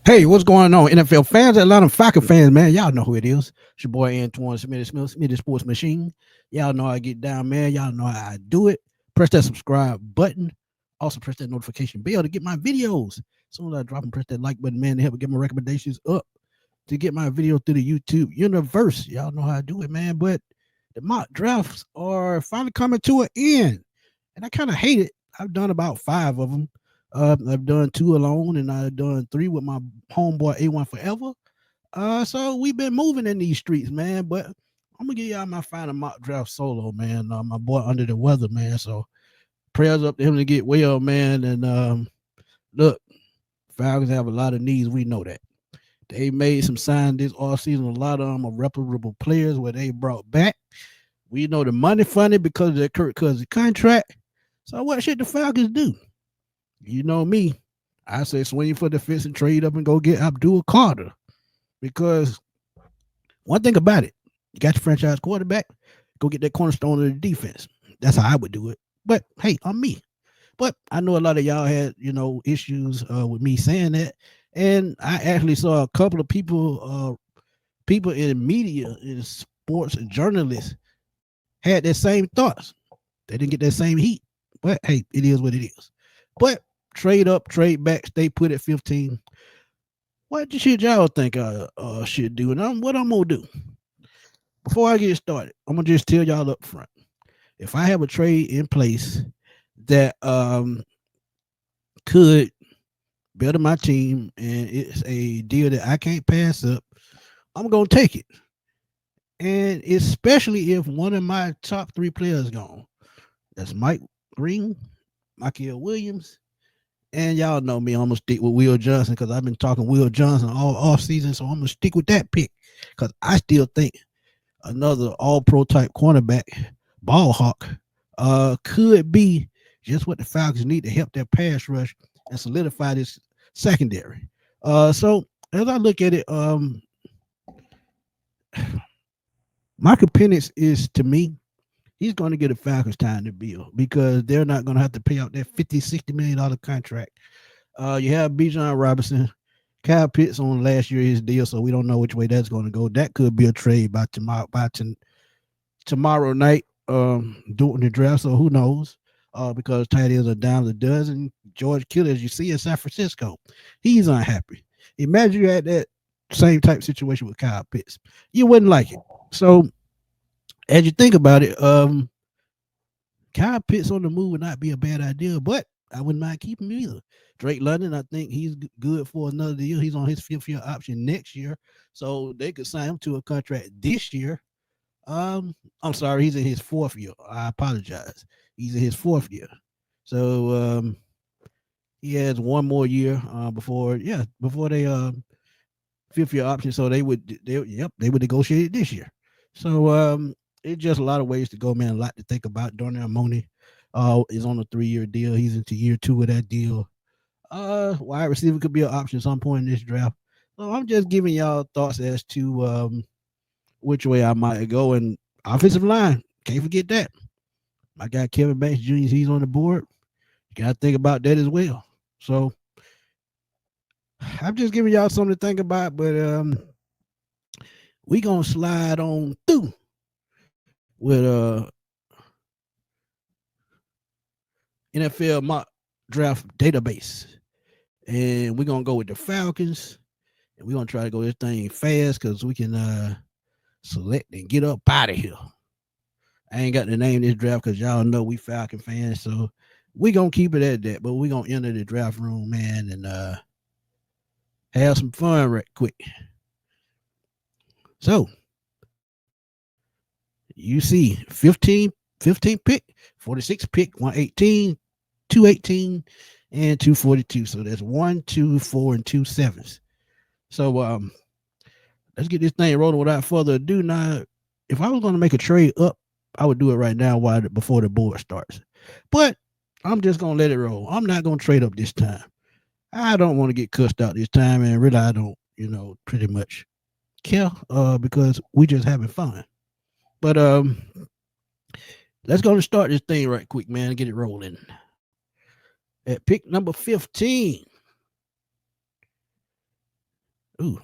Hey, what's going on? NFL fans, Atlanta Falcon fans, man. Y'all know who it is. It's your boy Antoine Smith, Sports Machine. Y'all know how I get down, man. Y'all know how I do it. Press that subscribe button. Also, press that notification bell to get my videos. As soon as I drop them, press that like button, man, to help get my recommendations up to get my video through the YouTube universe. Y'all know how I do it, man. But the mock drafts are finally coming to an end. And I kind of hate it. I've done about 5 of them. I've done 2 alone, and I've done 3 with my homeboy A1 Forever. So we've been moving in these streets, man. But I'm gonna give y'all my final mock draft solo, man. My boy under the weather, man. So prayers up to him to get well, man. And look, Falcons have a lot of needs. We know that. They made some signs this offseason. A lot of them are reputable players where they brought back. We know the money funny because of their Kirk Cousins contract. So what should the Falcons do? You know me. I say swing for the fence and trade up and go get Abdul Carter. Because one thing about it, you got your franchise quarterback, go get that cornerstone of the defense. That's how I would do it. But hey, I'm me. But I know a lot of y'all had, issues with me saying that. And I actually saw a couple of people in media, in sports and journalists had that same thoughts. They didn't get that same heat. But hey, it is what it is. But trade up, trade back, stay put at 15. What should y'all think I should do? And what I'm gonna do before I get started, I'm gonna just tell y'all up front. If I have a trade in place that could better my team and it's a deal that I can't pass up, I'm gonna take it. And especially if one of my top 3 players gone. That's Mike Green, Michael Williams, and y'all know me. I'm gonna stick with Will Johnson because I've been talking Will Johnson all off season, so I'm gonna stick with that pick because I still think another All Pro type cornerback, ball hawk, could be just what the Falcons need to help their pass rush and solidify this secondary. So as I look at it, Michael Penix is to me, he's going to get a Falcons time to build because they're not going to have to pay out that $50-60 million contract. You have Bijan Robinson, Kyle Pitts on last year his deal, so we don't know which way that's going to go. That could be a trade by tomorrow night during the draft. So who knows? Because tight ends are down to a dozen. George Kittle, as you see in San Francisco, he's unhappy. Imagine you had that same type situation with Kyle Pitts. You wouldn't like it. So as you think about it, Kyle Pitts on the move would not be a bad idea, but I wouldn't mind keeping him either. Drake London, I think he's good for another year. He's on his 5th-year option next year, so they could sign him to a contract this year. I'm sorry, he's in his 4th year. I apologize. He's in his 4th year, so he has one more year before they 5th-year option. So they would negotiate it this year. So it's just a lot of ways to go, man. A lot to think about. Darnell Mooney is on a 3-year deal. He's into year 2 of that deal. Wide receiver could be an option at some point in this draft. So I'm just giving y'all thoughts as to which way I might go. And offensive line, can't forget that. My guy Kevin Banks Jr., he's on the board. You got to think about that as well. So I'm just giving y'all something to think about, but we gonna slide on through with NFL mock draft database, and we're gonna go with the Falcons, and we're gonna try to go this thing fast because we can select and get up out of here. I ain't got to name this draft because y'all know we Falcon fans, so we gonna keep it at that. But we gonna enter the draft room, man, and have some fun right quick. So you see 15 pick, 46 pick, 118, 218, and 242. So that's 1, 2, 4, and 2 sevens. So let's get this thing rolling without further ado. Now, if I was going to make a trade up, I would do it right now before the board starts. But I'm just going to let it roll. I'm not going to trade up this time. I don't want to get cussed out this time, and really I don't, pretty much care because we just having fun. But let's go and start this thing right quick, man, and get it rolling. At pick number 15, Ooh,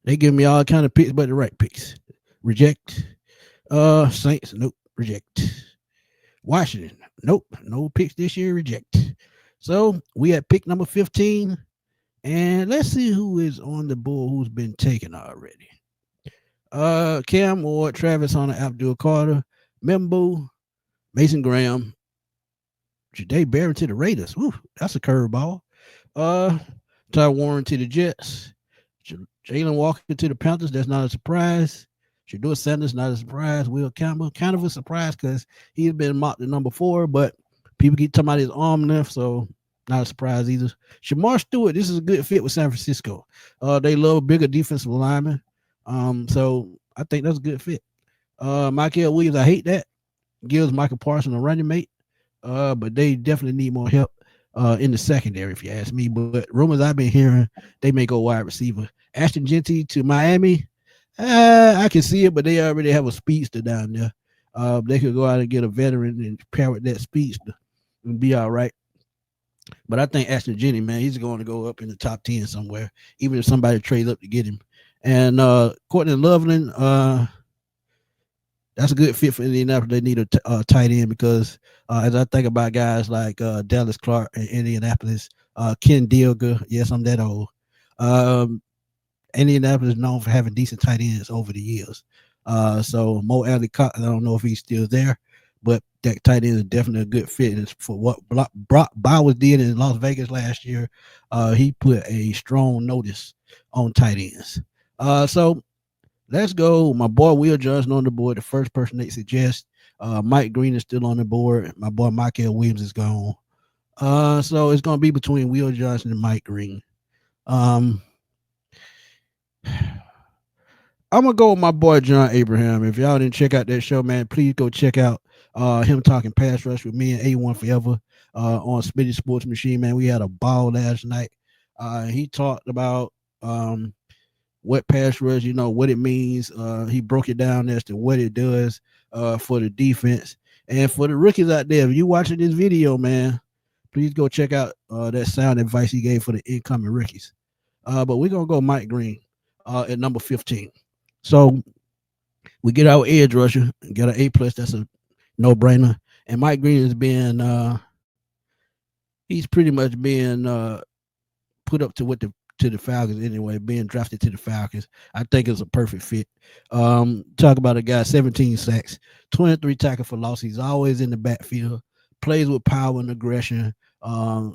they give me all kind of picks, but the right picks. Reject. Saints. Nope. Reject. Washington. Nope. No picks this year. Reject. So we at pick number 15. And let's see who is on the board who's been taken already. Cam Ward, Travis Hunter, Abdul Carter, Membo, Mason Graham, Ja'Day Barron to the Raiders. Woo, that's a curveball. Uh, Ty Warren to the Jets. Jalen Walker to the Panthers. That's not a surprise. Shador Sanders, not a surprise. Will Campbell, kind of a surprise because he's been mocked at number 4, but people keep talking about his arm length, so not a surprise either. Shamar Stewart, this is a good fit with San Francisco. They love bigger defensive linemen. So I think that's a good fit. Michael Williams, I hate that. Gives Michael Parsons a running mate. But they definitely need more help in the secondary, if you ask me. But rumors I've been hearing, they may go wide receiver. Ashton Genty to Miami. I can see it, but they already have a speedster down there. They could go out and get a veteran and pair with that speedster and be all right. But I think Ashton Genty, man, he's going to go up in the top 10 somewhere, even if somebody trades up to get him. And Courtney Loveland, that's a good fit for Indianapolis. They need a tight end because as I think about guys like Dallas Clark in Indianapolis, Ken Dilger, yes, I'm that old. Indianapolis is known for having decent tight ends over the years. So Mo Alley Cox, I don't know if he's still there, but that tight end is definitely a good fit. And for what Brock Bowers did in Las Vegas last year, he put a strong notice on tight ends. So let's go. My boy Will Johnson on the board, the first person they suggest. Mike Green is still on the board. My boy Michael Williams is gone. So it's going to be between Will Johnson and Mike Green. I'm going to go with my boy John Abraham. If y'all didn't check out that show, man, please go check out him talking pass rush with me and A1 Forever on Smitty Sports Machine, man. We had a ball last night. He talked about what pass rush, what it means. He broke it down as to what it does for the defense. And for the rookies out there, if you watching this video, man, please go check out that sound advice he gave for the incoming rookies. But we're going to go Mike Green at number 15. So we get our edge rusher, get an A+. That's a no-brainer. And Mike Green has been he's pretty much been put up to the Falcons anyway, being drafted to the Falcons. I think it's a perfect fit. Talk about a guy, 17 sacks, 23 tackles for loss. He's always in the backfield, plays with power and aggression,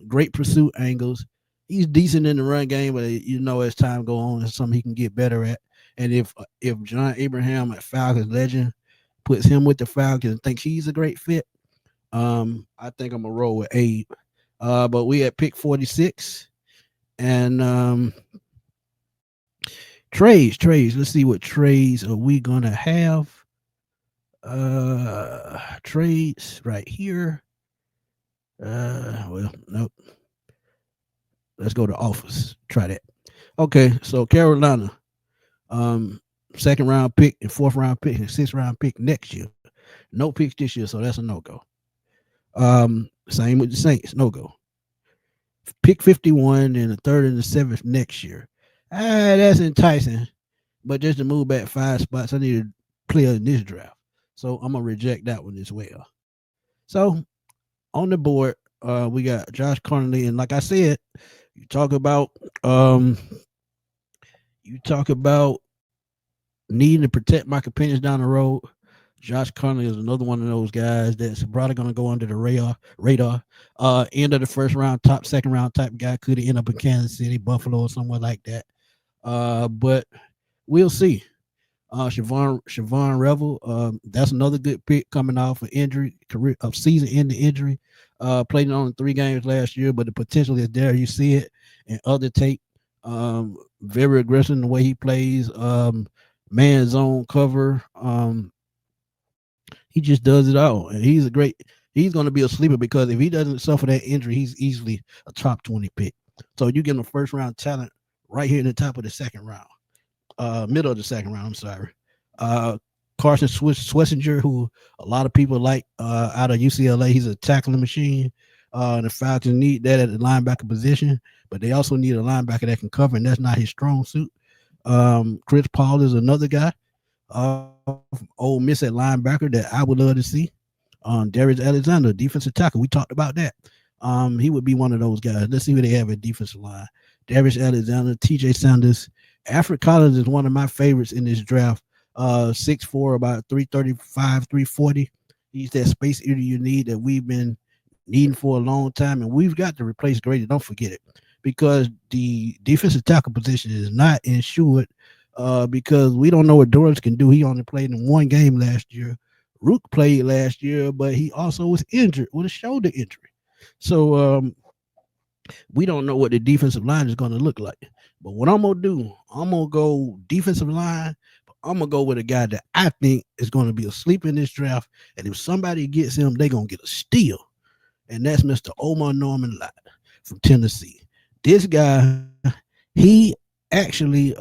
great pursuit angles. He's decent in the run game, but as time goes on, it's something he can get better at. And if John Abraham at Falcons legend puts him with the Falcons and thinks he's a great fit, I think I'm gonna roll with Abe. But we at pick 46. And trades. Let's see what trades are we gonna have. Trades right here. Well, nope. Let's go to office. Try that. Okay, so Carolina, second round pick and fourth round pick and sixth round pick next year. No picks this year, so that's a no-go. Same with the Saints, no-go. Pick 51 and the third and the seventh next year. That's enticing, but just to move back 5 spots, I need a player in this draft. So I'm gonna reject that one as well. So on the board, we got Josh Conley, and like I said, you talk about needing to protect Michael Penix down the road. Josh Conley is another one of those guys that's probably going to go under the radar. End of the first round, second round type guy. Could end up in Kansas City, Buffalo, or somewhere like that. But we'll see. Siobhan Revel, that's another good pick coming off of injury, season-ending injury. Played on 3 games last year, but the potential is there. You see it in other tape. Very aggressive in the way he plays. Man zone cover. He just does it all, and he's going to be a sleeper because if he doesn't suffer that injury, he's easily a top 20 pick. So you get a first round talent right here in the top of the second round, middle of the second round. I'm sorry. Carson Swessinger, who a lot of people like out of UCLA. He's a tackling machine. The Falcons need that at the linebacker position, but they also need a linebacker that can cover, and that's not his strong suit. Chris Paul is another guy, Ole Miss at linebacker that I would love to see. Darius Alexander, defensive tackle. We talked about that. He would be one of those guys. Let's see what they have at defensive line. Darius Alexander, TJ Sanders. Alfred Collins is one of my favorites in this draft. 6'4", about 335, 340. He's that space eater you need that we've been needing for a long time, and we've got to replace Grady. Don't forget it, because the defensive tackle position is not insured. Because we don't know what Doris can do. He only played in one game last year. Rook played last year, but he also was injured with a shoulder injury. So we don't know what the defensive line is going to look like. But what I'm going to do, I'm going to go defensive line. But I'm going to go with a guy that I think is going to be a sleeper in this draft. And if somebody gets him, they're going to get a steal. And that's Mr. Omar Norman Lott from Tennessee. This guy, he actually,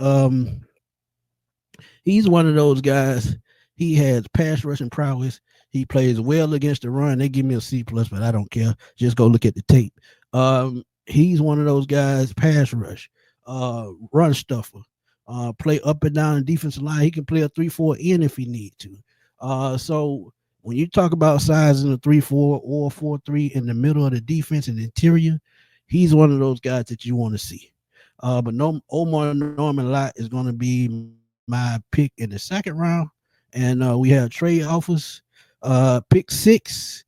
he's one of those guys. He has pass rushing prowess. He plays well against the run. They give me a C plus, but I don't care. Just go look at the tape. He's one of those guys, pass rush, run stuffer, play up and down the defensive line. He can play a 3-4 in if he need to. So when you talk about size in a 3-4 or 4-3 in the middle of the defense and interior, he's one of those guys that you want to see. But no, Omar Norman Lott is going to be my pick in the second round. And we have trade offers. Pick 6.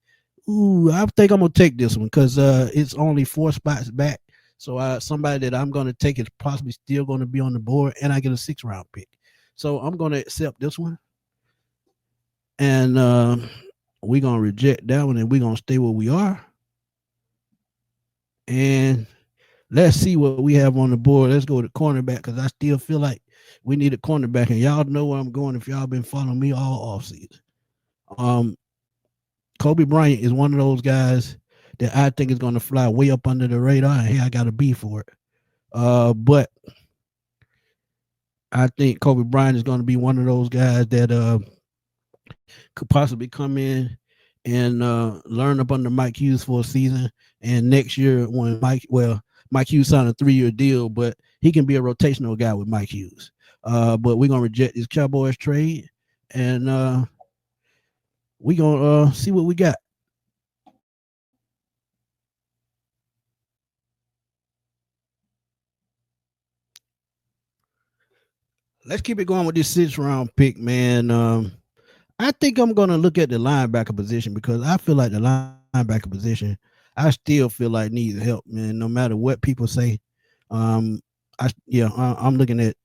Ooh, I think I'm gonna take this one because it's only 4 spots back. So somebody that I'm gonna take is possibly still gonna be on the board, and I get a 6th round pick. So I'm gonna accept this one, and we're gonna reject that one, and we're gonna stay where we are. And let's see what we have on the board. Let's go to cornerback because I still feel like we need a cornerback, and y'all know where I'm going if y'all been following me all offseason. Kobe Bryant is one of those guys that I think is going to fly way up under the radar, and hey, I got a B for it. But I think Kobe Bryant is going to be one of those guys that could possibly come in and learn up under Mike Hughes for a season. And next year, when Mike Hughes signed a 3-year deal, but he can be a rotational guy with Mike Hughes. But we're going to reject this Cowboys trade, and we're going to see what we got. Let's keep it going with this 6th round pick, man. I think I'm gonna look at the linebacker position because I feel like the linebacker position, I still feel like needs help, man. No matter what people say, um, I'm looking at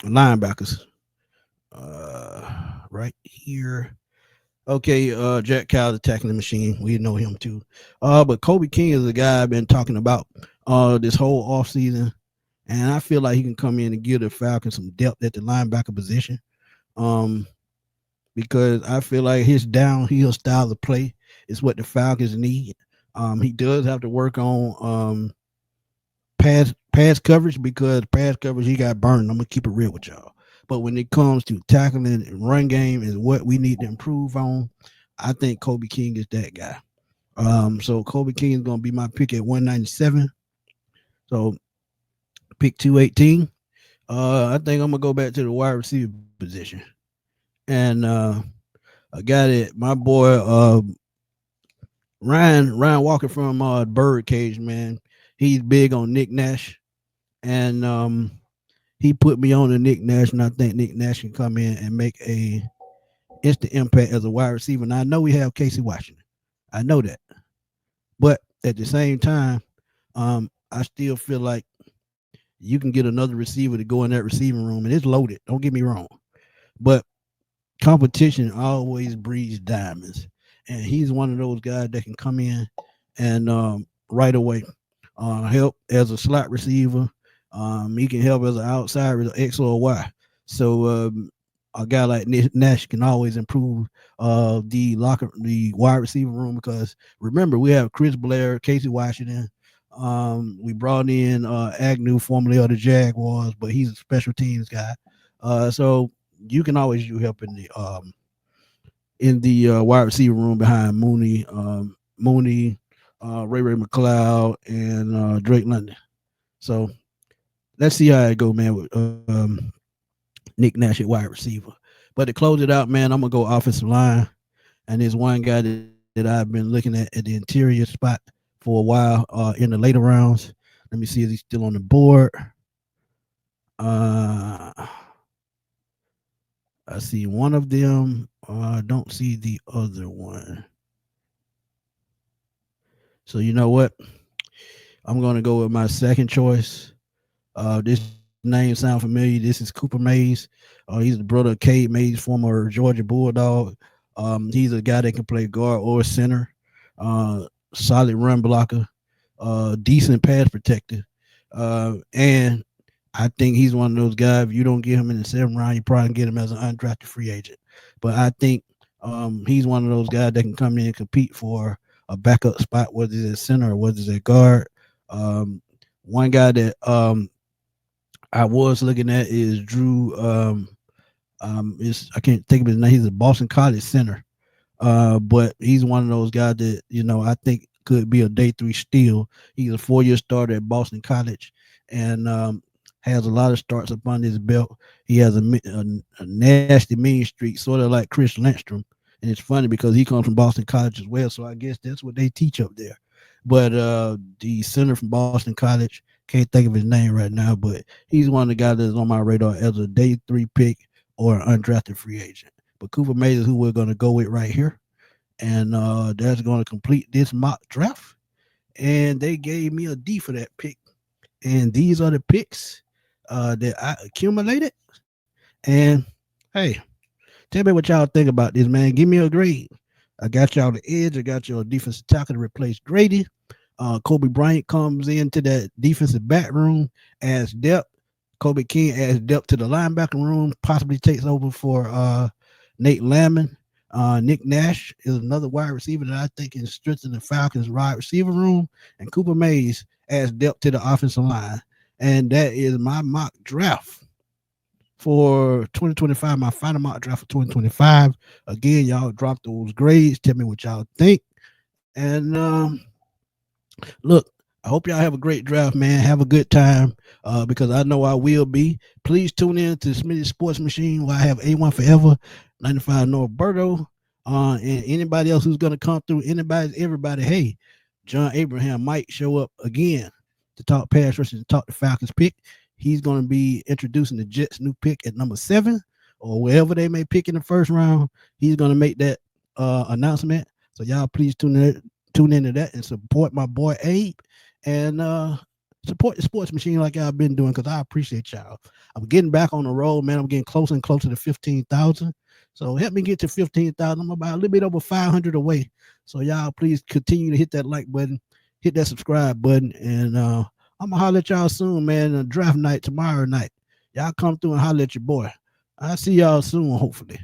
linebackers right here. Okay, Jack Cal, the tackling machine. We know him too. But Kobe King is a guy I've been talking about this whole offseason. And I feel like he can come in and give the Falcons some depth at the linebacker position. Um, because I feel like his downhill style of play is what the Falcons need. He does have to work on pass coverage because pass coverage he got burned. I'm gonna keep it real with y'all. But when it comes to tackling and run game is what we need to improve on. I think Kobe King is that guy. So Kobe King is gonna be my pick at 197. So pick 218. I think I'm gonna go back to the wide receiver position, and I got it. My boy Ryan Walker from Birdcage, man. He's big on Nick Nash, and he put me on to Nick Nash, and I think Nick Nash can come in and make a instant impact as a wide receiver. And I know we have Casey Washington, I know that, but at the same time, I still feel like you can get another receiver to go in that receiving room, and it's loaded. Don't get me wrong, but competition always breeds diamonds, and he's one of those guys that can come in and right away help as a slot receiver. He can help as an outside X or Y. So a guy like Nash can always improve the wide receiver room because remember we have Chris Blair, Casey Washington. We brought in Agnew, formerly of the Jaguars, but he's a special teams guy. So you can always use help in the wide receiver room behind Mooney, Ray McLeod, and Drake London. So let's see how it go, man, with Nick Nash at wide receiver. But to close it out, man, I'm gonna go offensive line, and there's one guy that I've been looking at the interior spot for a while in the later rounds. Let me see if he's still on the board. Uh, I see one of them. I don't see the other one. So you know what? I'm gonna go with my second choice. This name sound familiar. This is Cooper Mays. He's the brother of Cade Mays, former Georgia Bulldog. He's a guy that can play guard or center. Solid run blocker. Decent pass protector. And I think he's one of those guys. If you don't get him in the 7th round, you probably get him as an undrafted free agent. But I think he's one of those guys that can come in and compete for a backup spot, whether it's at center or whether it's at guard. One guy that I was looking at is Drew. I can't think of his name. He's a Boston College center. But he's one of those guys that I think could be a day 3 steal. He's a 4-year starter at Boston College, and has a lot of starts up on his belt. He has a nasty mean streak, sort of like Chris Lindstrom. And it's funny because he comes from Boston College as well, so I guess that's what they teach up there. But the center from Boston College, can't think of his name right now, but he's one of the guys that's on my radar as a day 3 pick or an undrafted free agent. But Cooper Mays is who we're going to go with right here. And that's going to complete this mock draft. And they gave me a D for that pick. And these are the picks that I accumulated. And hey, tell me what y'all think about this, man. Give me a grade. I got y'all the edge. I got your defensive tackle to replace Grady. Kobe Bryant comes into that defensive back room as depth. Kobe King adds depth to the linebacker room, possibly takes over for Nate Landman. Nick Nash is another wide receiver that I think can strengthen the Falcons' wide receiver room. And Cooper Mays adds depth to the offensive line. And that is my mock draft for 2025, my final mock draft for 2025. Again, y'all drop those grades. Tell me what y'all think. And look, I hope y'all have a great draft, man. Have a good time because I know I will be. Please tune in to Smitty's Sports Machine where I have A1 Forever, 95 Norberto, and anybody else who's going to come through, everybody. Hey, John Abraham might show up again to talk pass rush and talk the Falcons pick. He's going to be introducing the Jets' new pick at number 7 or wherever they may pick in the 1st round. He's going to make that announcement. So y'all please tune into that and support my boy Abe and support the sports machine like I've been doing because I appreciate y'all. I'm getting back on the road, man. I'm getting closer and closer to 15,000. So help me get to 15,000. I'm about a little bit over 500 away. So y'all please continue to hit that like button, hit that subscribe button, and I'm gonna holler at y'all soon, man. Draft night tomorrow night. Y'all come through and holler at your boy. I'll see y'all soon, hopefully.